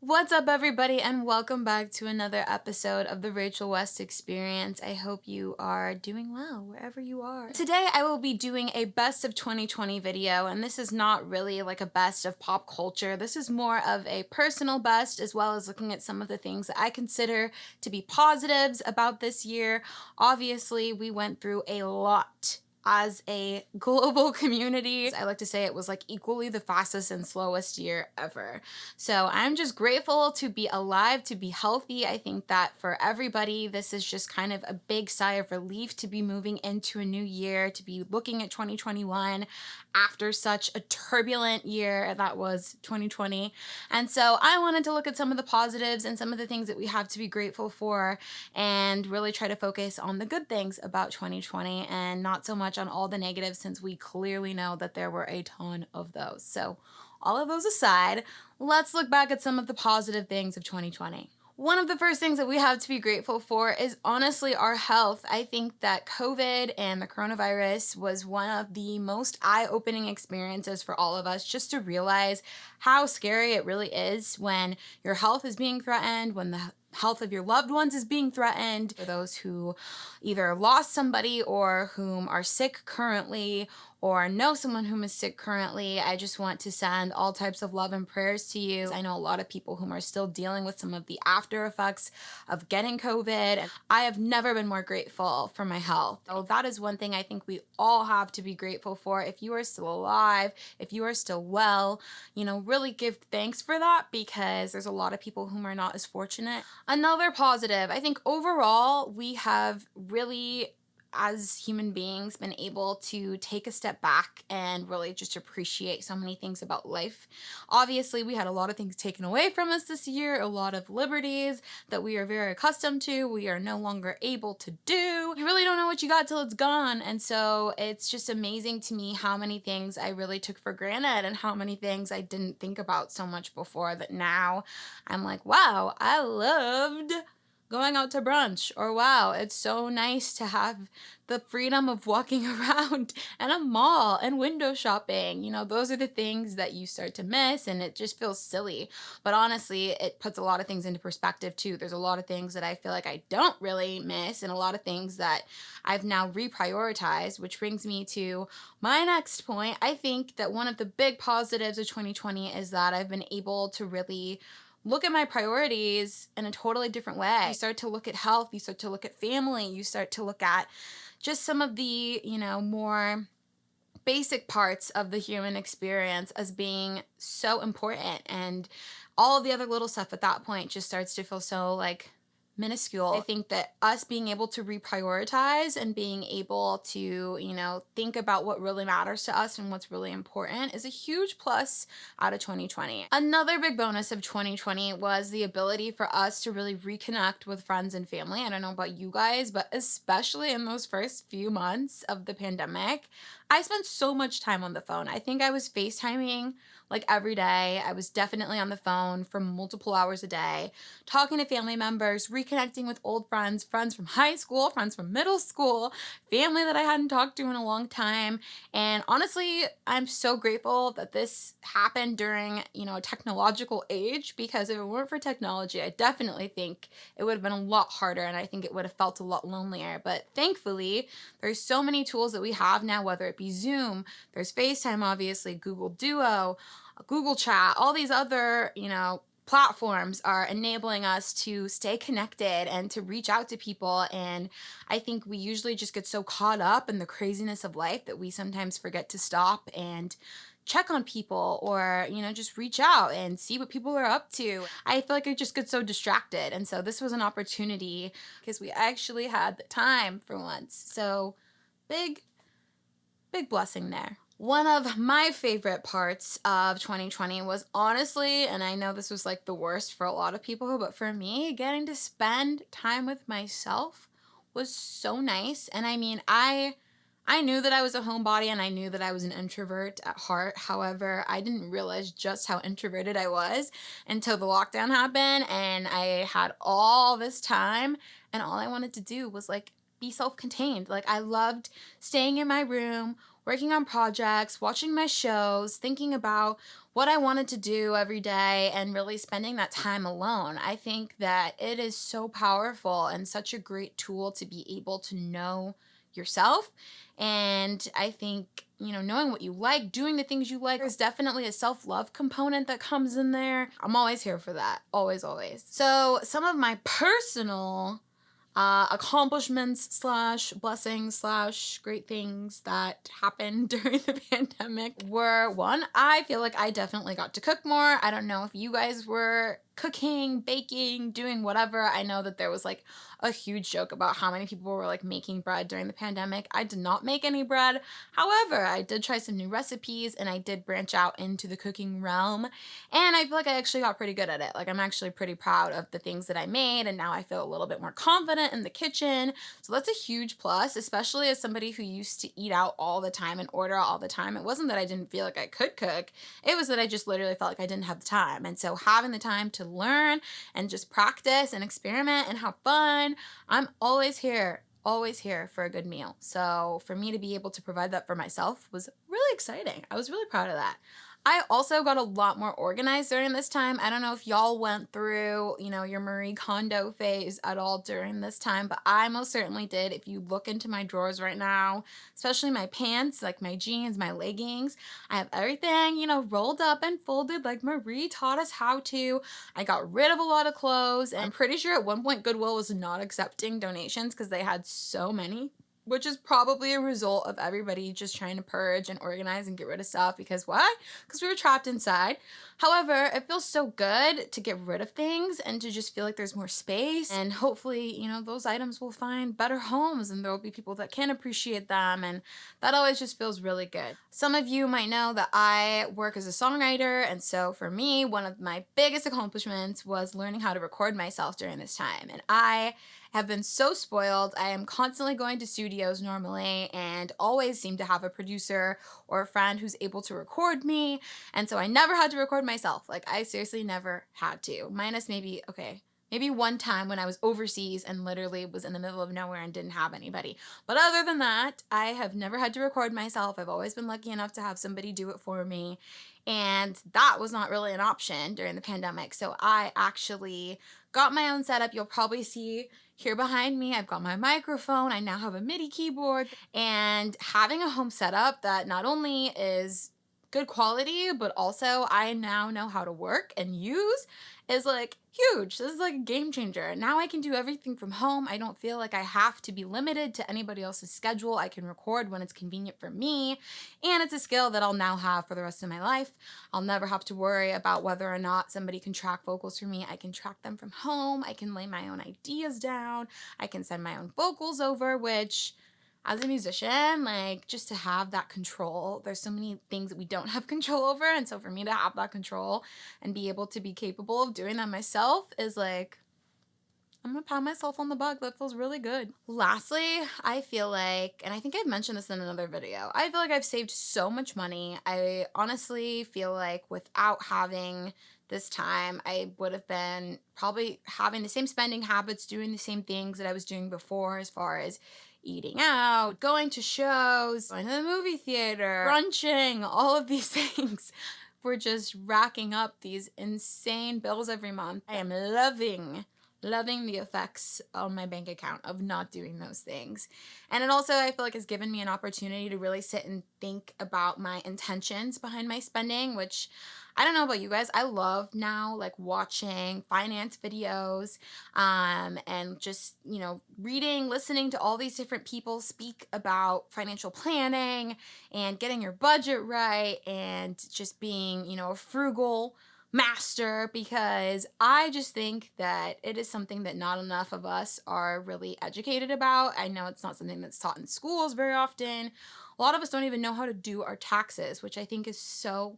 What's up, everybody, and welcome back to another episode of the Rachel West Experience. I hope you are doing well wherever you are. Today, I will be doing a best of 2020 video, and this is not really like a best of pop culture. This is more of a personal best, as well as looking at some of the things that I consider to be positives about this year. Obviously, we went through a lot as a global community. I like to say it was like equally the fastest and slowest year ever. So I'm just grateful to be alive, to be healthy. I think that for everybody, this is just kind of a big sigh of relief to be moving into a new year, to be looking at 2021 after such a turbulent year that was 2020. And so I wanted to look at some of the positives and some of the things that we have to be grateful for and really try to focus on the good things about 2020 and not so much on all the negatives, since we clearly know that there were a ton of those. So all of those aside, let's look back at some of the positive things of 2020. One of the first things that we have to be grateful for is honestly our health. I think that COVID and the coronavirus was one of the most eye-opening experiences for all of us, just to realize how scary it really is when your health is being threatened, when the health of your loved ones is being threatened. For those who either lost somebody or whom are sick currently or know someone whom is sick currently, I just want to send all types of love and prayers to you. I know a lot of people whom are still dealing with some of the after effects of getting COVID. I have never been more grateful for my health. So that is one thing I think we all have to be grateful for. If you are still alive, if you are still well, really give thanks for that, because there's a lot of people whom are not as fortunate. Another positive, I think overall we have really, as human beings, been able to take a step back and really just appreciate so many things about life. Obviously, we had a lot of things taken away from us this year, a lot of liberties that we are very accustomed to, we are no longer able to do. You really don't know what you got till it's gone. And so it's just amazing to me how many things I really took for granted and how many things I didn't think about so much before, that now I'm like, wow, I loved going out to brunch, or wow, it's so nice to have the freedom of walking around and a mall and window shopping. Those are the things that you start to miss, and it just feels silly. But honestly, it puts a lot of things into perspective too. There's a lot of things that I feel like I don't really miss, and a lot of things that I've now reprioritized, which brings me to my next point. I think that one of the big positives of 2020 is that I've been able to really look at my priorities in a totally different way. You start to look at health, you start to look at family, you start to look at just some of the, more basic parts of the human experience as being so important. And all of the other little stuff at that point just starts to feel so like minuscule. I think that us being able to reprioritize and being able to, think about what really matters to us and what's really important is a huge plus out of 2020. Another big bonus of 2020 was the ability for us to really reconnect with friends and family. I don't know about you guys, but especially in those first few months of the pandemic, I spent so much time on the phone. I think I was FaceTiming like every day. I was definitely on the phone for multiple hours a day, talking to family members, reconnecting with old friends, friends from high school, friends from middle school, family that I hadn't talked to in a long time. And honestly, I'm so grateful that this happened during, a technological age, because if it weren't for technology, I definitely think it would have been a lot harder, and I think it would have felt a lot lonelier. But thankfully, there's so many tools that we have now, whether it be Zoom, there's FaceTime, obviously, Google Duo, Google Chat, all these other, platforms are enabling us to stay connected and to reach out to people. And I think we usually just get so caught up in the craziness of life that we sometimes forget to stop and check on people, or just reach out and see what people are up to. I feel like I just get so distracted, and so this was an opportunity because we actually had the time for once. So big blessing there. One of my favorite parts of 2020 was honestly, and I know this was like the worst for a lot of people, but for me, getting to spend time with myself was so nice. And I mean, I knew that I was a homebody, and I knew that I was an introvert at heart. However, I didn't realize just how introverted I was until the lockdown happened and I had all this time, and all I wanted to do was like be self-contained. Like, I loved staying in my room, working on projects, watching my shows, thinking about what I wanted to do every day, and really spending that time alone. I think that it is so powerful and such a great tool to be able to know yourself. And I think, knowing what you like, doing the things you like, there's definitely a self-love component that comes in there. I'm always here for that. Always, always. So some of my personal accomplishments slash blessings slash great things that happened during the pandemic were, one, I feel like I definitely got to cook more. I don't know if you guys were cooking, baking, doing whatever. I know that there was like a huge joke about how many people were like making bread during the pandemic. I did not make any bread. However, I did try some new recipes and I did branch out into the cooking realm. And I feel like I actually got pretty good at it. Like, I'm actually pretty proud of the things that I made, and now I feel a little bit more confident in the kitchen. So that's a huge plus, especially as somebody who used to eat out all the time and order out all the time. It wasn't that I didn't feel like I could cook. It was that I just literally felt like I didn't have the time. And so having the time to learn and just practice and experiment and have fun, I'm always here for a good meal. So for me to be able to provide that for myself was really exciting. I was really proud of that. I also got a lot more organized during this time. I don't know if y'all went through, your Marie Kondo phase at all during this time, but I most certainly did. If you look into my drawers right now, especially my pants, like my jeans, my leggings, I have everything, rolled up and folded like Marie taught us how to. I got rid of a lot of clothes. And I'm pretty sure at one point Goodwill was not accepting donations because they had so many, which is probably a result of everybody just trying to purge and organize and get rid of stuff. Because why? Because we were trapped inside. However, it feels so good to get rid of things and to just feel like there's more space. And hopefully, those items will find better homes and there will be people that can appreciate them. And that always just feels really good. Some of you might know that I work as a songwriter. And so for me, one of my biggest accomplishments was learning how to record myself during this time. And I have been so spoiled. I am constantly going to studios normally and always seem to have a producer or a friend who's able to record me. And so I never had to record myself. Like, I seriously never had to. Minus maybe one time when I was overseas and literally was in the middle of nowhere and didn't have anybody. But other than that, I have never had to record myself. I've always been lucky enough to have somebody do it for me. And that was not really an option during the pandemic. So I actually got my own setup. You'll probably see here behind me, I've got my microphone. I now have a MIDI keyboard, and having a home setup that not only is good quality, but also I now know how to work and use is like huge. This is like a game changer. Now I can do everything from home. I don't feel like I have to be limited to anybody else's schedule. I can record when it's convenient for me. And it's a skill that I'll now have for the rest of my life. I'll never have to worry about whether or not somebody can track vocals for me. I can track them from home. I can lay my own ideas down. I can send my own vocals over, which, as a musician, like, just to have that control, there's so many things that we don't have control over. And so for me to have that control and be able to be capable of doing that myself is like, I'm gonna pat myself on the back. That feels really good. Lastly, I feel like, and I think I've mentioned this in another video, I feel like I've saved so much money. I honestly feel like without having this time, I would have been probably having the same spending habits, doing the same things that I was doing before, as far as eating out, going to shows, going to the movie theater, brunching, all of these things. We're just racking up these insane bills every month. I am loving the effects on my bank account of not doing those things. And it also, I feel like, has given me an opportunity to really sit and think about my intentions behind my spending, which, I don't know about you guys, I love now, like, watching finance videos, and just, reading, listening to all these different people speak about financial planning and getting your budget right and just being, a frugal master, because I just think that it is something that not enough of us are really educated about. I know it's not something that's taught in schools very often. A lot of us don't even know how to do our taxes, which I think is so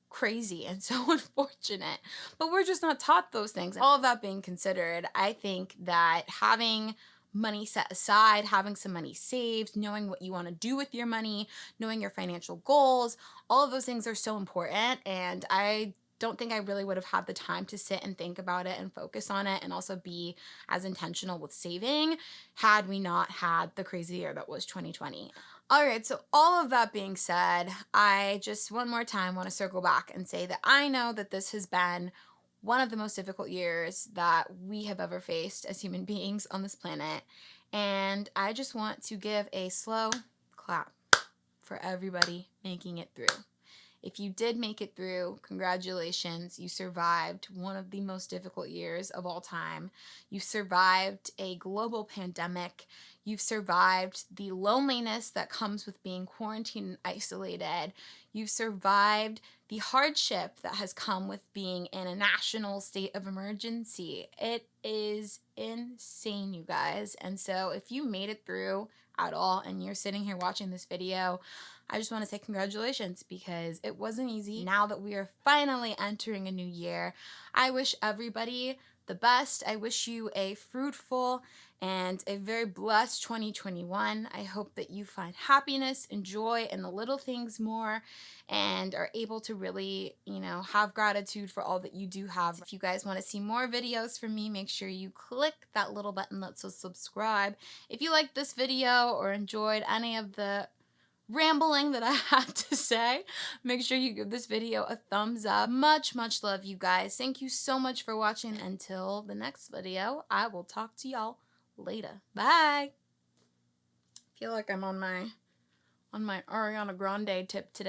crazy and so unfortunate, but we're just not taught those things. All of that being considered, I think that having money set aside, having some money saved, knowing what you want to do with your money, knowing your financial goals, all of those things are so important. And I don't think I really would have had the time to sit and think about it and focus on it and also be as intentional with saving had we not had the crazy year that was 2020. Alright, so all of that being said, I just one more time want to circle back and say that I know that this has been one of the most difficult years that we have ever faced as human beings on this planet. And I just want to give a slow clap for everybody making it through. If you did make it through, congratulations. You survived one of the most difficult years of all time. You survived a global pandemic. You've survived the loneliness that comes with being quarantined and isolated. You've survived the hardship that has come with being in a national state of emergency. It is insane, you guys. And so if you made it through at all and you're sitting here watching this video, I just want to say congratulations, because it wasn't easy. Now that we are finally entering a new year, I wish everybody the best. I wish you a fruitful and a very blessed 2021. I hope that you find happiness and joy in the little things more and are able to really, have gratitude for all that you do have. If you guys want to see more videos from me, make sure you click that little button that says subscribe. If you liked this video or enjoyed any of the rambling that I had to say, make sure you give this video a thumbs up. Much love, you guys. Thank you so much for watching. Until the next video, I will talk to y'all later. Bye. I feel like I'm on my Ariana Grande tip today.